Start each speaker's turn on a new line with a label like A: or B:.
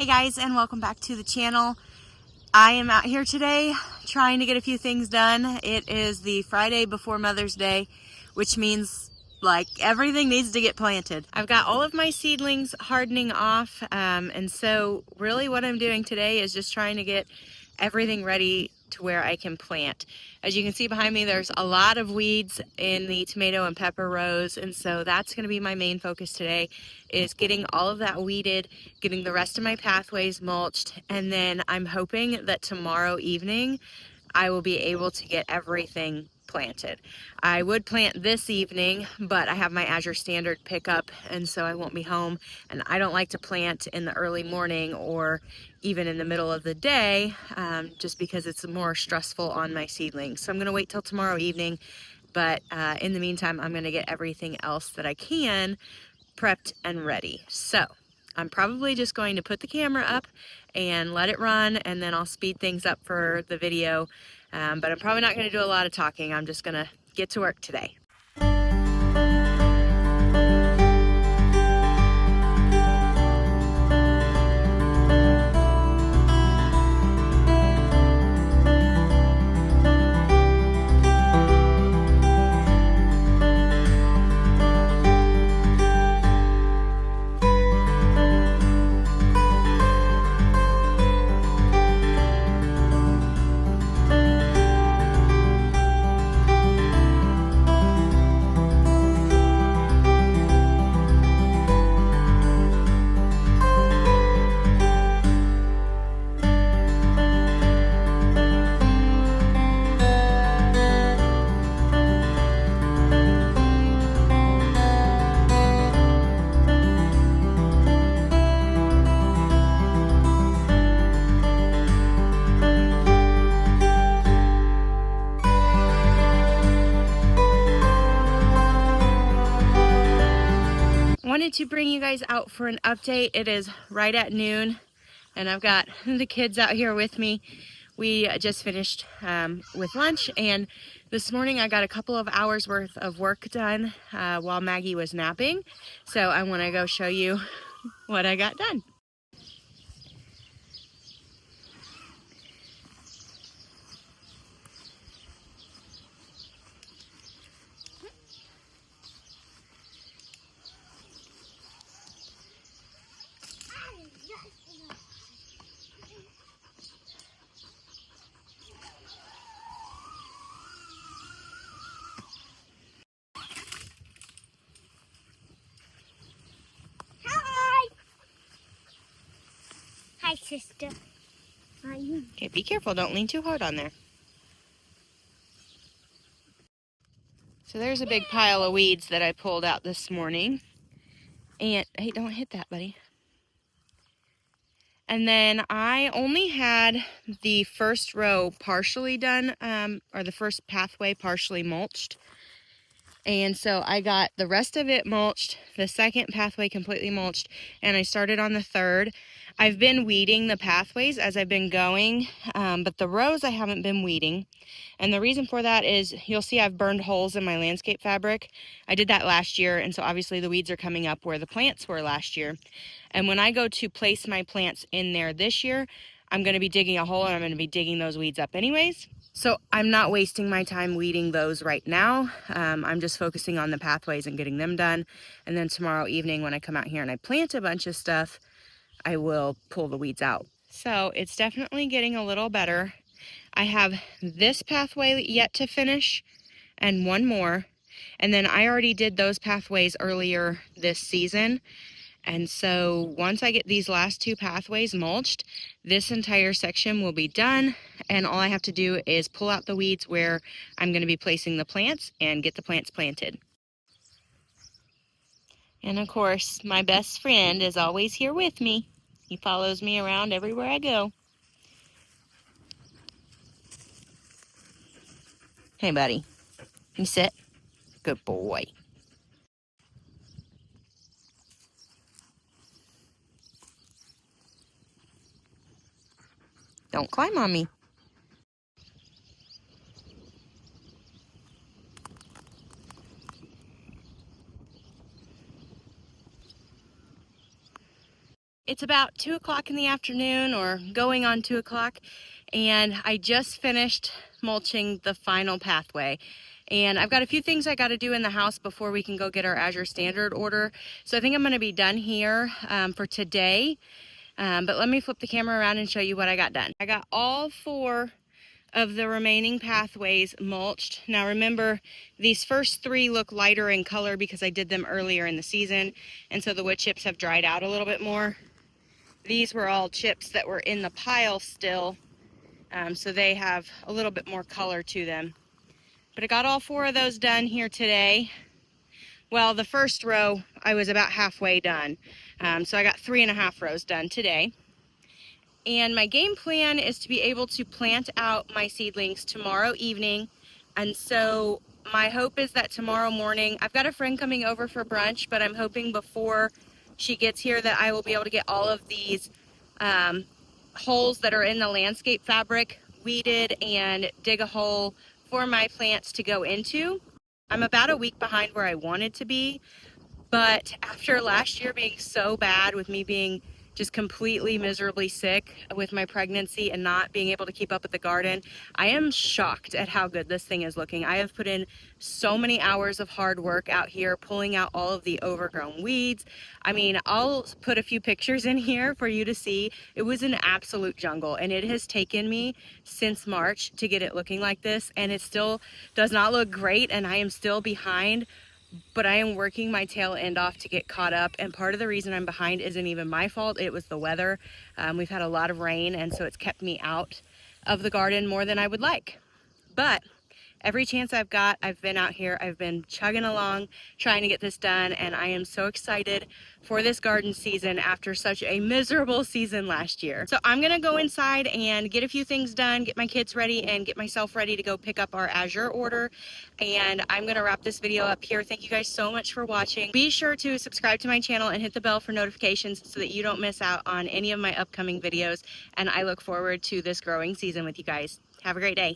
A: Hey guys, and welcome back to the channel. I am out here today trying to get a few things done. It is the Friday before Mother's Day, which means like everything needs to get planted. I've got all of my seedlings hardening off, and so really what I'm doing today is just trying to get everything ready to where I can plant. As you can see behind me, there's a lot of weeds in the tomato and pepper rows, and so that's going to be my main focus today, is getting all of that weeded, getting the rest of my pathways mulched, and then I'm hoping that tomorrow evening I will be able to get everything planted. I would plant this evening, but I have my Azure Standard pickup, and so I won't be home, and I don't like to plant in the early morning or even in the middle of the day, just because it's more stressful on my seedlings. So I'm gonna wait till tomorrow evening, but in the meantime, I'm gonna get everything else that I can prepped and ready. So I'm probably just going to put the camera up and let it run, and then I'll speed things up for the video. But I'm probably not going to do a lot of talking. I'm just going to get to work today. Wanted to bring you guys out for an update. It is right at noon, and I've got the kids out here with me. We just finished with lunch, and this morning I got a couple of hours worth of work done while Maggie was napping. So I want to go show you what I got done.
B: Hi, sister. How are you?
A: Okay, be careful. Don't lean too hard on there. So there's a big pile of weeds that I pulled out this morning. And, hey, don't hit that, buddy. And then I only had the first row partially done, or the first pathway partially mulched. And so I got the rest of it mulched, the second pathway completely mulched, and I started on the third. I've been weeding the pathways as I've been going, but the rows I haven't been weeding. And the reason for that is you'll see I've burned holes in my landscape fabric. I did that last year, and so obviously the weeds are coming up where the plants were last year. And when I go to place my plants in there this year, I'm going to be digging a hole, and I'm going to be digging those weeds up anyways. So I'm not wasting my time weeding those right now. I'm just focusing on the pathways and getting them done. And then tomorrow evening when I come out here and I plant a bunch of stuff, I will pull the weeds out. So it's definitely getting a little better. I have this pathway yet to finish and one more. And then I already did those pathways earlier this season. And so once I get these last two pathways mulched, this entire section will be done. And all I have to do is pull out the weeds where I'm going to be placing the plants and get the plants planted. And of course, my best friend is always here with me. He follows me around everywhere I go. Hey, buddy. You sit? Good boy. Don't climb on me. It's about 2 o'clock in the afternoon, or going on 2 o'clock, and I just finished mulching the final pathway. And I've got a few things I got to do in the house before we can go get our Azure Standard order. So I think I'm going to be done here for today. But let me flip the camera around and show you what I got done. I got all 4 of the remaining pathways mulched. Now remember, these first 3 look lighter in color because I did them earlier in the season, and so the wood chips have dried out a little bit more. These were all chips that were in the pile still, so they have a little bit more color to them. But I got all 4 of those done here today. Well, the first row I was about halfway done, so I got 3.5 rows done today. And my game plan is to be able to plant out my seedlings tomorrow evening. And so my hope is that tomorrow morning, I've got a friend coming over for brunch, but I'm hoping before she gets here that I will be able to get all of these holes that are in the landscape fabric weeded and dig a hole for my plants to go into. I'm about a week behind where I wanted to be, but after last year being so bad, with me being just completely miserably sick with my pregnancy and not being able to keep up with the garden, I am shocked at how good this thing is looking. I have put in so many hours of hard work out here pulling out all of the overgrown weeds. I mean, I'll put a few pictures in here for you to see. It was an absolute jungle, and it has taken me since March to get it looking like this, and it still does not look great, and I am still behind. But I am working my tail end off to get caught up, and part of the reason I'm behind isn't even my fault. It was the weather. We've had a lot of rain, and so it's kept me out of the garden more than I would like. But every chance I've got, I've been out here. I've been chugging along, trying to get this done, and I am so excited for this garden season after such a miserable season last year. So I'm gonna go inside and get a few things done, get my kids ready, and get myself ready to go pick up our Azure order. And I'm gonna wrap this video up here. Thank you guys so much for watching. Be sure to subscribe to my channel and hit the bell for notifications so that you don't miss out on any of my upcoming videos. And I look forward to this growing season with you guys. Have a great day.